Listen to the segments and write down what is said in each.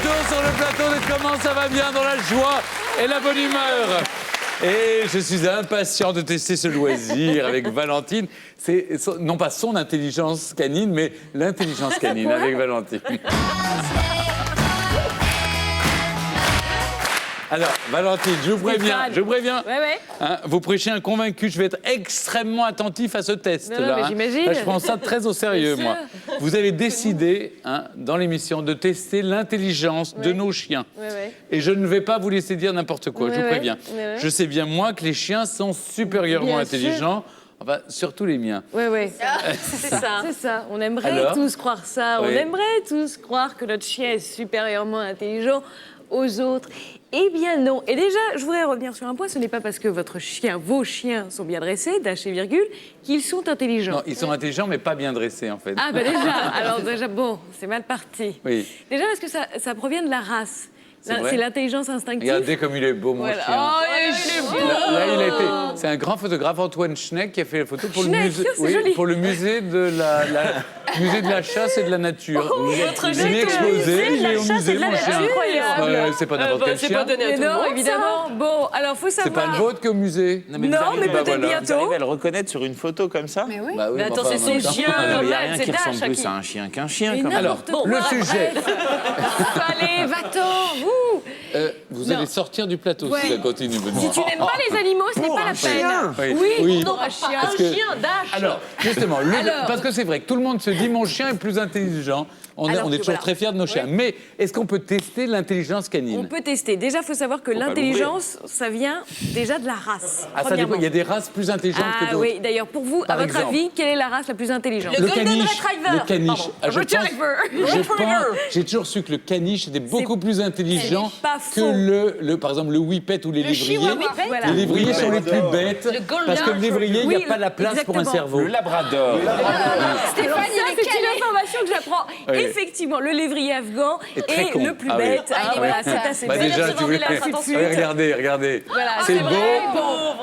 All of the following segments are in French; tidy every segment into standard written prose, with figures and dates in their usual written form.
retour sur le plateau de Comment ça va bien dans la joie et la bonne humeur. Et je suis impatient de tester ce loisir avec Valentine. C'est non pas son intelligence canine, mais l'intelligence canine avec Valentine. Alors, Valentine, je vous préviens. Ouais. Hein, vous prêchez un convaincu, je vais être extrêmement attentif à ce test-là. mais j'imagine. Là, je prends ça très au sérieux, moi. Vous avez décidé, dans l'émission, de tester l'intelligence de nos chiens. Ouais. Et je ne vais pas vous laisser dire n'importe quoi, je vous préviens. Ouais. Je sais bien, moi, que les chiens sont supérieurement intelligents. Enfin, surtout les miens. Ouais. C'est ça. C'est ça. On aimerait Alors tous croire ça. Oui. On aimerait tous croire que notre chien est supérieurement intelligent aux autres. Eh bien non. Et déjà, je voudrais revenir sur un point. Ce n'est pas parce que vos chiens sont bien dressés, dash et virgule, qu'ils sont intelligents. Non, ils sont intelligents, mais pas bien dressés, en fait. Ah ben déjà. Alors déjà, bon, c'est mal parti. Oui. Déjà parce que ça provient de la race. C'est vrai. C'est l'intelligence instinctive. Regardez comme il est beau, mon Voilà. chien. Oh, il est beau. Là, il a été. C'est un grand photographe, Antoine Schneck, qui a fait la photo pour Schneck, le musée. c'est joli. Pour le musée de musée de la chasse et de la nature. votre il chien est est au exposé, musée de il la est au chasse musée, et de la mon chien. nature. Incroyable. C'est pas n'importe quel C'est chien. pas donné à Mais tout le non, monde, évidemment. Bon, alors faut C'est savoir. pas le vôtre qui est au musée. Non, mais Bah, peut-être voilà. Vous bientôt. arrivez à le reconnaître sur une photo comme ça? Mais oui. Bah oui, Mais attends, enfin, c'est en même son temps. chien. Il n'y a Matt, rien c'est qui Dash, ressemble plus Aki. à un chien qu'un chien, Mais quand même. Alors, Bon, le bref. sujet. Allez, va-t'en, vous. Vous Non. allez sortir du plateau Ouais. si ça continue. Si tu n'aimes pas les animaux, ce n'est Pour pas un la chien. peine. Oui. pour un chien. Parce que- Dash. Alors, justement, Alors. parce que c'est vrai que tout le monde se dit mon chien est plus intelligent. On est Alors que toujours voilà. très fiers de nos chiens. Mais est-ce qu'on peut tester l'intelligence canine? On peut tester. Déjà, il faut savoir que pas l'intelligence, ça vient déjà de la race. Ah, ça dépend. premièrement. Il y a des races plus intelligentes que Ah d'autres. oui, d'ailleurs, pour vous, Par à votre exemple. avis, quelle est la race la plus intelligente Le Golden caniche. Retriever. Le caniche. Pardon. Ah, je Retriever. pense- j'ai toujours su que le caniche était beaucoup plus intelligent c'est pas que faux. par exemple, le whippet ou les lévriers. chihuahua Whippet. Voilà. Les lévriers sont les plus bêtes Le golden parce que le lévrier, il n'y Oui, a pas la place pour un exactement. cerveau. Le labrador. Stéphane, Alors, ça, il est c'est une calé. information que j'apprends. Oui. Effectivement, le lévrier afghan Et très est con. le plus Ah oui. bête. Ah, il est voilà, bête. c'est assez Bah bête. déjà, Vous tu voulais... demandez la photo. Ouais, regardez. Voilà, C'est beau. vrai, bon.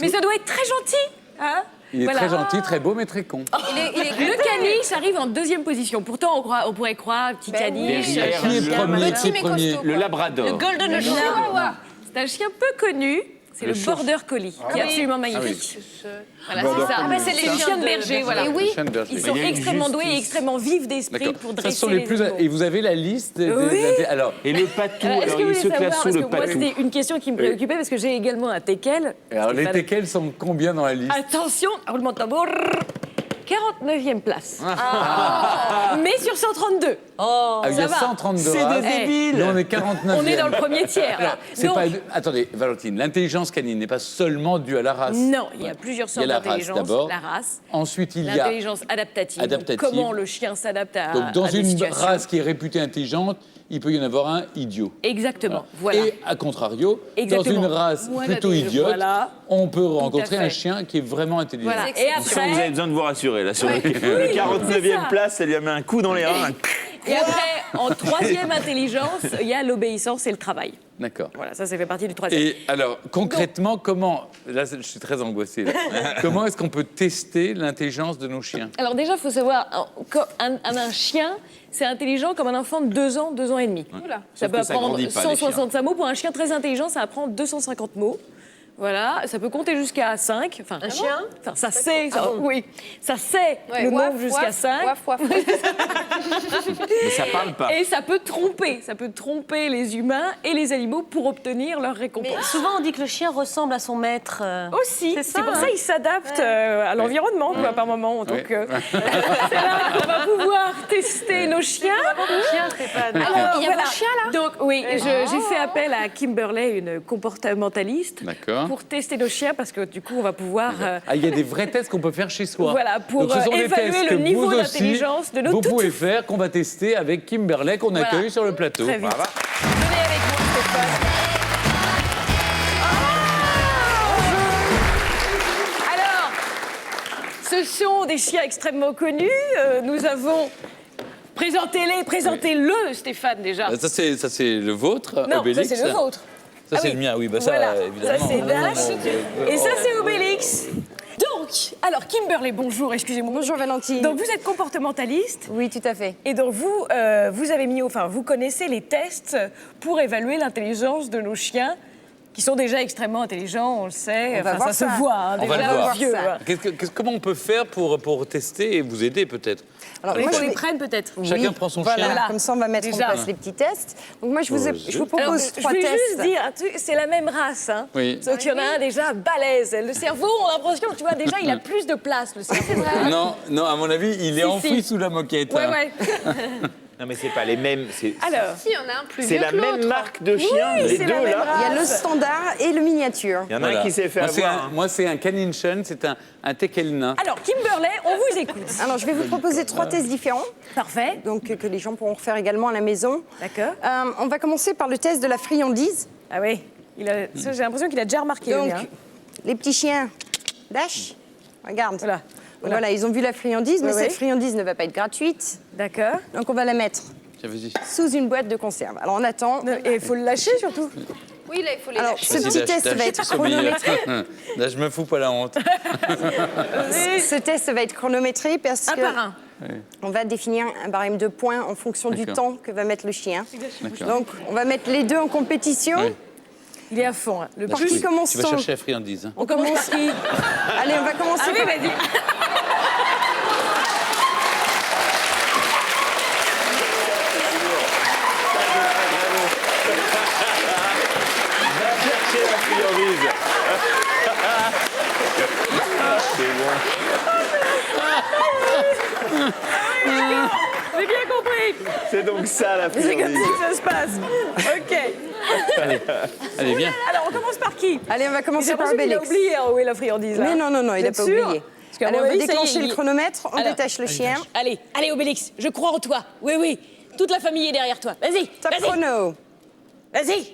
Mais ça doit être très gentil. Hein. Il est Voilà. très gentil, très beau, mais très con. Le caniche arrive en deuxième position. Pourtant, on pourrait croire, petit caniche. Derrière, Qui est le- premier? petit Qui est mais premier? costaud. Le labrador. Le Golden Non. Chihuahua. C'est un chien peu connu. C'est le border collie, qui est absolument magnifique. Voilà, c'est ça. Ah bah, c'est les le chiens chien de de berger, voilà. Et oui. Chien de berger. Ils sont Il y a une extrêmement doués et justice. extrêmement vifs d'esprit D'accord. pour Ça, dresser ce sont les plus. animaux. Et vous avez la liste Oui. Alors, Et le patou, Est-ce alors que vous il voulez se classe savoir, sous parce le que moi, patou. c'était une question qui me préoccupait, parce que j'ai également un teckel. alors les Stéphane. teckels sont combien dans la liste? Attention, roulement de tambour. 49e place. Mais sur 132. Ah, il y a va. 132 C'est races. des débiles. Nous, on est 49e. On est dans le premier tiers. là. C'est Donc, pas... Attendez, Valentine, l'intelligence canine n'est pas seulement due à la race. non, il y a plusieurs Il y a sortes la race d'intelligence. d'abord. La race. Ensuite, il y a... L'intelligence adaptative. Donc, Adaptative. comment le chien s'adapte à, Donc, dans à des une situations. race qui est réputée intelligente, il peut y en avoir un idiot. Exactement. Voilà. Et à contrario, Exactement. dans une race Moins plutôt d'intelligence. idiote, Voilà. on peut rencontrer fait. un chien qui est vraiment intelligent. Voilà. C'est Et Je sens que vous avez après, besoin de vous rassurer là sur le c'est 49e ça. place, ça lui a mis un coup dans les reins. et après, en troisième intelligence, il y a l'obéissance et le travail. D'accord. Voilà, ça fait partie du troisième. Et alors, concrètement, comment... Là, je suis très angoissé. Là. Comment est-ce qu'on peut tester l'intelligence de nos chiens? Alors déjà, il faut savoir, un chien, c'est intelligent comme un enfant de 2 ans, 2 ans et demi. Ça Sauf peut que ça apprendre grandit pas, les 165 mots. Pour un chien très intelligent, ça apprend 250 mots. Voilà, ça peut compter jusqu'à 5. Enfin, Un chien. Enfin, ça sait, Ah bon. oui, ça sait Ouais, le waf, nombre jusqu'à waf, 5. waf, waf. Mais ça parle pas. Et ça peut tromper les humains et les animaux pour obtenir leur récompense. Mais souvent, on dit que le chien ressemble à son maître. Aussi, C'est c'est ça, pour hein. ça qu'il s'adapte à l'environnement quoi, par moment. Donc, Ouais. c'est là qu'on va pouvoir tester nos chiens. Chien, Stéphane. Alors, il y a vos chiens, là. Donc oui, j'ai fait appel à Kimberley, une comportementaliste, D'accord. pour tester nos chiens parce que du coup, on va pouvoir Ah, il y a des vrais tests qu'on peut faire chez soi. Voilà, pour, Donc, ce sont des évaluer tests le que niveau vous aussi, d'intelligence de nos vous toutous. pouvez faire, qu'on va tester avec Kimberley, qu'on Voilà. accueille sur le plateau. Très vite. Voilà. Venez avec moi, Stéphane. Alors, ce sont des chiens extrêmement connus. Nous avons... Présentez-le, Stéphane, déjà. Ça, c'est le vôtre, Non, Obélix. ça, c'est le vôtre. Ça, Ah c'est oui. le mien, oui. Bah, Voilà. ça, évidemment. Ça, c'est Dash. Et ça, c'est Obélix. Donc, Donc, alors Kimberley, bonjour, excusez-moi. Bonjour Valentine. Donc vous êtes comportementaliste Oui, tout à fait. et donc vous, vous avez mis, enfin vous connaissez les tests pour évaluer l'intelligence de nos chiens qui sont déjà extrêmement intelligents, on le sait. On va Enfin, voir ça ça. se voit, hein, On va déjà le voir. vieux. ça. hein. Comment on peut faire pour tester et vous aider peut-être? Alors, Oui, moi, qu'on je les vais- prenne peut-être. Chacun prend son Voilà, chien. comme ça on va mettre Déjà. en place les petits tests. Donc moi je vous Alors, propose je 3 vais tests. juste dire un truc, c'est la même race. Hein. Oui. Sauf qu'il y en a un déjà balèze. Le cerveau, on a l'impression, tu vois, déjà il a plus de place, le cerveau. Non, non, à mon avis, il est Si, enfoui si. sous la moquette. Ouais, hein. ouais. Non, mais c'est pas les mêmes. Alors, Si, on a un plus C'est vieux la que même l'autre. marque de chien, les c'est deux la même là. Il y a le standard et le miniature. Il y en a Voilà. un qui s'est fait Moi, c'est avoir. moi, c'est un Canine Shun, c'est un teckel nain. alors, Kimberley, on vous écoute. Alors je vais vous proposer 3 tests différents, Parfait. donc que les gens pourront refaire également à la maison. D'accord. On va commencer par le test de la friandise. Ah oui, ça, j'ai l'impression qu'il a déjà remarqué. Donc lui, hein. les petits chiens, Dash, regarde. Voilà. Donc, voilà, ils ont vu la friandise, mais Oui, cette oui. friandise ne va pas être gratuite. D'accord. Donc on va la mettre Tiens, vas-y. sous une boîte de conserve. Alors on attend. Et il faut le lâcher surtout. Oui, là, il faut les Alors lâcher. ce Vas-y, petit Dash, test Dash, va être s'obéir. chronométré. Là, je me fous pas la honte. Ce test va être chronométré parce Un que par un. on va définir un barème de points en fonction du D'accord. temps que va mettre le chien. D'accord. Donc on va mettre les deux en compétition. Oui. Il est à fond. Hein. Le Par plus- qui commence Tu vas ton- chercher la friandise. Hein. On commence qui Allez, on va commencer Ah oui, par... vas-y. Cherchez la friandise. C'est bon. J'ai bien compris. C'est donc ça la C'est comme friandise. ça que ça se passe. OK. Allez, viens. Alors, on commence par qui? Allez, on va J'ai commencer par l'impression qu'il a Obélix. oublié où est la friandise. Là. Mais non, Vous il n'a êtes pas sûr oublié. Parce qu'à Allez, mon on va avis, ça y est, déclencher le il- chronomètre, on Alors, détache le chien. Allez, allez, Obélix, je crois en toi. Oui, oui. Toute la famille est derrière toi. Vas-y, Top vas-y, chrono. vas-y.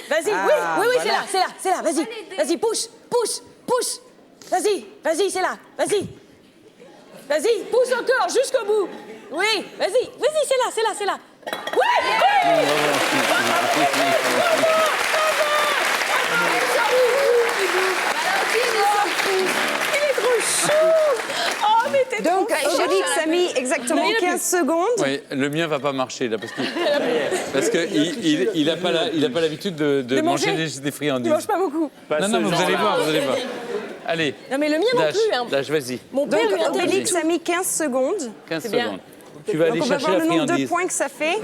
Vas-y, Ah, oui, oui, voilà. c'est là, vas-y. Vas-y, pousse, pousse, pousse. Vas-y, vas-y, c'est là, vas-y. Vas-y, pousse encore, jusqu'au bout. Oui, vas-y, c'est là. Oui, il est trop chou. Oh, mais t'es trop Donc, Obélix a mis exactement Non, il a 15 secondes. Oui, le mien va pas marcher là parce que il a pas l'habitude de manger manger. des Il friandises. mange pas beaucoup. Pas Non, ce non, mais vous allez genre-là. voir, vous allez voir. Allez. Non, mais le mien non Dash, plus. Hein. Dash, vas-y. Mon père Donc, lui interdit Obélix tout. a mis 15 secondes. 15 C'est bien. secondes. Tu vas aller Donc, on va chercher voir la le nombre de friandise. points que ça fait.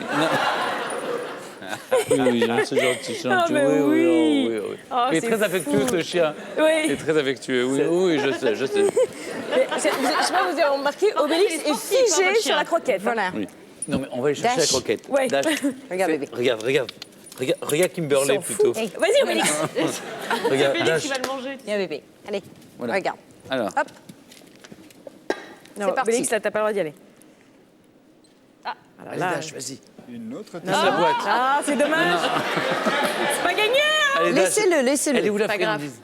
Oui, c'est gentil, c'est Ah, gentil. mais oui. Oh, Il est c'est très affectueux, fou. ce chien. Il Oui. est très affectueux. Oui, oui, je sais. Mais, je sais pas, vous avez remarqué, Obélix est figé sur la croquette. Voilà. Oui. Non, mais on va aller chercher Dash. la croquette. Ouais. Dash. Regarde, bébé. Regarde Kimberley s'en plutôt. fout. Vas-y, Obélix. Regarde, Dash. Tu vas le manger. Viens, bébé. Allez, Voilà. regarde. Alors, Hop. Non, C'est parti. Obélix, là, t'as pas le droit d'y aller. allez, Dash, vas-y. Une autre Pousse la boîte. Ah, c'est dommage. C'est pas gagné, hein. Allez, Dash. Laissez-le, Elle est laissez-le. où la Pas grave. friandise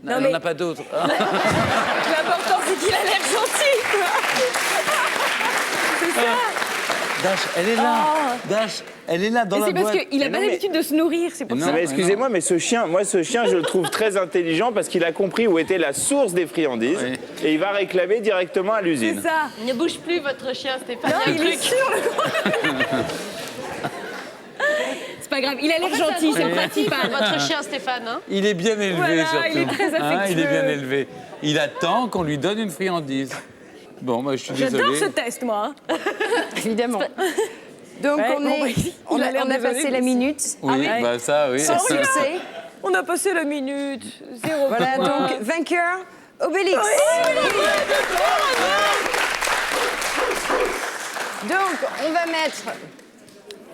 Non, Non, mais- on n'a pas d'autre. Ah. L'important, c'est qu'il a l'air gentil, quoi. C'est ça. Dash, elle est là. Dash, elle est là dans Mais la c'est parce boîte. qu'il a Mais pas non, mais- l'habitude de se nourrir, c'est pour Non, ça. Non, mais excusez-moi, mais ce chien, je le trouve très intelligent parce qu'il a compris où était la source des friandises Oui. et il va réclamer directement à C'est l'usine. ça. Ne bouge plus, votre chien, Stéphane. Non, Il y a un il est truc. sûr, le C'est pas grave, il a l'air gentil, c'est le principal. Votre chien, Stéphane. Hein. Il est bien élevé, Voilà, surtout. il est très il est affectueux. bien élevé. Il attend qu'on lui donne une friandise. Bon, moi, je suis désolé. J'adore ce test, moi. hein. Évidemment. Donc, Ouais, on, bon, est, bah, on il a a, l'air on a désolé, passé lui la aussi. minute. Oui, Ah oui. bah ça, oui. Sans succès. On a passé la minute, 0 Voilà, point. donc, vainqueur, Obélix. Donc, on va mettre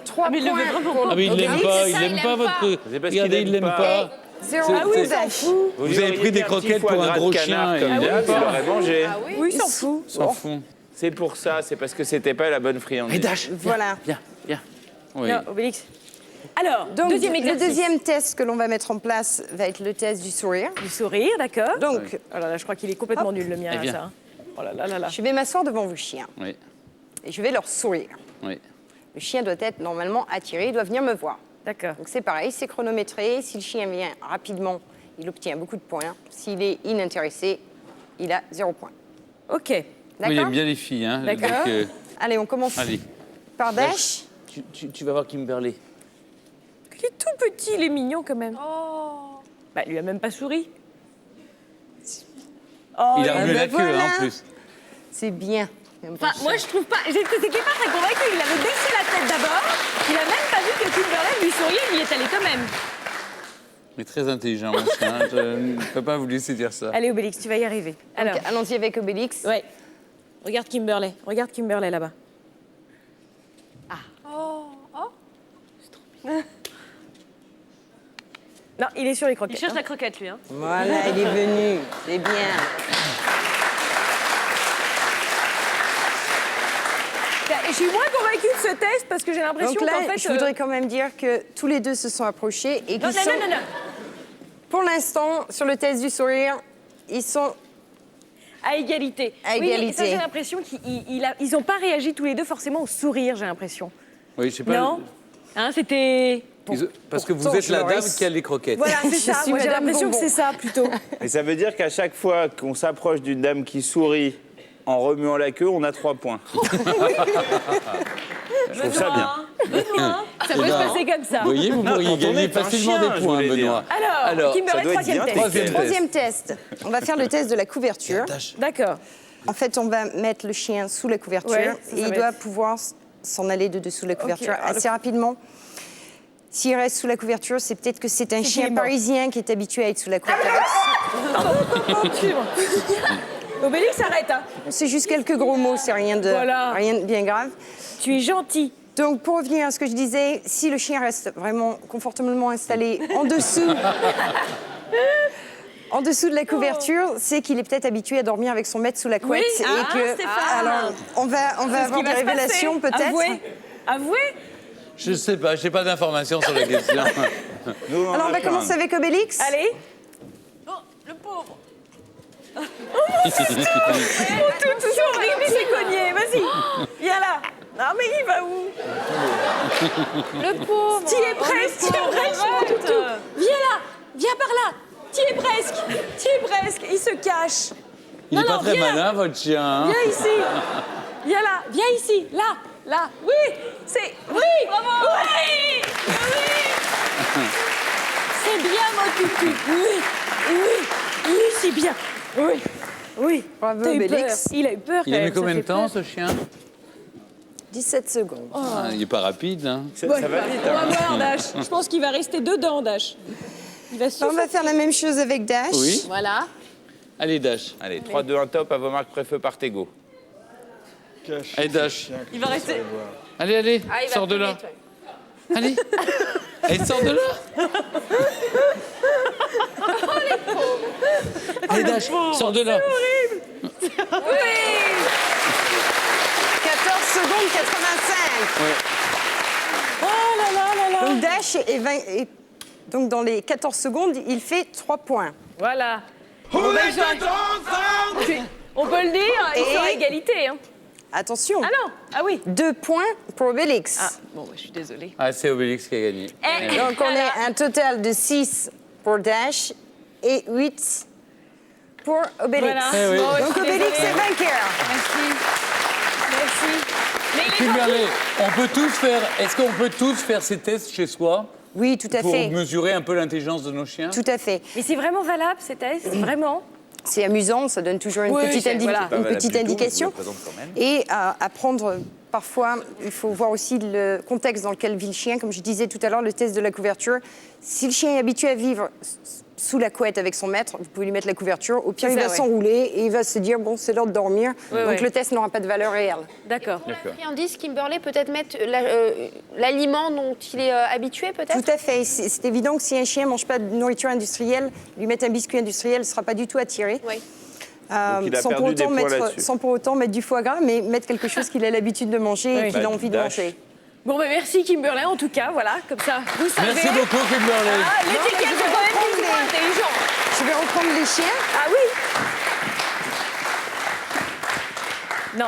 3 mais il le points veut vraiment pour Ah, mais il l'aime Obélix. pas, c'est il ça, l'aime il pas aime votre pas. truc. C'est parce qu'il Regardez, aime il l'aime pas. pas. 0 Ah oui, pour il s'en Dash. fout. Vous lui avez auriez pris des mis un petit croquettes foie pour un gras de gros canard chien, comme il d'hab, aime il pas. aurait mangé. Oui, il s'en fout. S'en fout. C'est pour ça, c'est parce que c'était pas la bonne friandise. Et Dash, Voilà. viens, viens. Oui. Non, Obélix. Alors, Donc, deuxième le exercice. deuxième test que l'on va mettre en place va être le test du sourire. Du sourire, d'accord. Donc, Oh là là, je crois qu'il est complètement nul, le mien, Eh là, bien. ça. hein. Oh là là là là. je vais m'asseoir devant vos chiens Oui, et je vais leur sourire. oui. Le chien doit être normalement attiré, il doit venir me voir. D'accord. Donc c'est pareil, c'est chronométré. Si le chien vient rapidement, il obtient beaucoup de points. S'il est inintéressé, il a 0 point. Ok. Oui, il D'accord. aime bien les filles. Hein, D'accord. donc, Allez, on commence allez. par Dash. Tu vas voir Kimberley. Il est tout petit, il est mignon quand même. Bah, il lui a même pas souri. Oh, Il a remué la queue, voilà. hein, en plus. C'est bien. Enfin, moi, je trouve pas. J'étais pas très convaincue. Il avait baissé la tête d'abord. Il a même pas vu que Kimberley lui souriait. Il y est allé quand même. Mais très intelligent, mon chien. Je ne peux pas vous laisser dire ça. Allez, Obélix, tu vas y arriver. Alors, Donc, allons-y avec Obélix. ouais. Regarde Kimberley. Regarde Kimberley là-bas. Non, il est sur les Il croquettes. cherche hein. la croquette, lui. Hein. Voilà, il est venu. C'est bien. Je suis moins convaincue de ce test parce que j'ai l'impression Donc là, qu'en fait. je voudrais quand même dire que tous les deux se sont approchés et Non, qu'ils sont, non. pour l'instant, sur le test du sourire, ils sont... À égalité. À Oui, mais égalité. ça, j'ai l'impression qu'ils n'ont pas réagi tous les deux forcément au sourire, j'ai l'impression. Oui, je sais pas. Non Hein, c'était. Parce que vous Pourtant, êtes la dame Loris. qui a les croquettes. Voilà, c'est Je ça. suis Moi, j'ai Madame l'impression que Bonbon. c'est ça plutôt. Et ça veut dire qu'à chaque fois qu'on s'approche d'une dame qui sourit en remuant la queue, on a 3 points. Je trouve ça bien. Ça peut se passer comme ça. Vous voyez, vous pourriez quand on gagner est un facilement chien, des je points, voulais dire. Benoît. Alors, ça Kimberley, doit être troisième bien, test. Troisième Troisième test. On va faire le test de la couverture. D'accord. En fait, on va mettre le chien sous la couverture Ouais, ça et va il doit être- pouvoir s'en aller de dessous la couverture alors assez rapidement. S'il reste sous la couverture, c'est peut-être que c'est un C'est chien qu'il est mort. parisien qui est habitué à être sous la couverture. Obélix, arrête. Hein. C'est juste quelques gros mots, c'est rien de bien grave. Tu es gentil. Donc, pour revenir à ce que je disais, si le chien reste vraiment confortablement installé en dessous de la couverture, c'est qu'il est peut-être habitué à dormir avec son maître sous la couette. Oui, Alors, on va avoir des révélations peut-être. Avouez. Je sais pas, je n'ai pas d'informations sur la question. Nous, Alors, on va commencer avec Obélix. Allez. Oh, le pauvre. C'est horrible, il s'est cogné. Vas-y. Viens là. Non, mais il va où? Le pauvre. Tu y es presque, mon toutou. Viens là. Viens par là. Tu y es presque. Il se cache. Il n'est Non, pas non, très viens. malin, votre chien. hein. Viens ici. Viens là. Viens ici. Là. Oui. C'est. Oui. Bravo. Oui. C'est bien, mon toutou. Oui, c'est bien. Oui. Bravo, T'as eu peur. Obélix. Il a eu peur. Il quand a mis même, ça combien de fait temps, peur. ce chien 17 secondes. Ah, il n'est pas rapide. Hein. Ça va vite. On va hein. voir, Dash. Je pense qu'il va rester dedans, Dash. Il va On souffler. va faire la même chose avec Dash. Oui. Voilà. Allez, Dash. Allez, 3, 2, 1, top, à vos marques, préfeu, partez, go. Allez, Dash. Il va rester. Allez, Ah, il va sors de plus là. vite, ouais. Allez. Allez, sors de là. Allez, Dash, sors de là. 14 secondes 85. Ouais. Donc Dash est 20 et donc dans les 14 secondes, il fait 3 points. Voilà. On peut le dire, ils sont à égalité. Hein. Attention. Ah non. Ah oui. 2 points pour Obélix. Ah, bon, je suis désolée. Ah, c'est Obélix qui a gagné. Donc on est un total de 6 pour Dash et 8 pour Obélix. Voilà. Eh oui. Bon, je Donc suis Obélix désolée. est vainqueur. Merci. Mais les Kimberley, on peut tous faire. Est-ce qu'on peut tous faire ces tests chez soi Oui, tout à pour fait. mesurer un peu l'intelligence de nos chiens? Tout à fait. Mais c'est vraiment valable ces tests, vraiment. C'est amusant, ça donne toujours une Oui, petite, c'est- voilà. Pas une valable petite du tout, mais je vous indication. le présente quand même. Et apprendre, parfois, il faut voir aussi le contexte dans lequel vit le chien. Comme je disais tout à l'heure, le test de la couverture. Si le chien est habitué à vivre sous la couette avec son maître, vous pouvez lui mettre la couverture. Au pire, C'est il ça, va ouais. s'enrouler et il va se dire, bon, c'est l'heure de dormir. Ouais, Donc ouais. le test n'aura pas de valeur réelle. D'accord. Pour la friandise, Kimberley, peut-être mettre l'aliment dont il est habitué, peut-être. Tout à fait. C'est évident que si un chien ne mange pas de nourriture industrielle, lui mettre un biscuit industriel ne sera pas du tout attiré. Oui. Donc il a perdu des points là-dessus. sans pour autant mettre du foie gras, mais mettre quelque chose qu'il a l'habitude de manger et Oui. qu'il a Bah, envie de Dash. manger. Bon, ben merci Kimberley, en tout cas, voilà, comme ça, vous savez. Merci beaucoup, Kimberley. Ah, l'étiquette je vais est quand même reprendre plus ou moins les- intelligent. Je vais reprendre les chiens. Ah oui.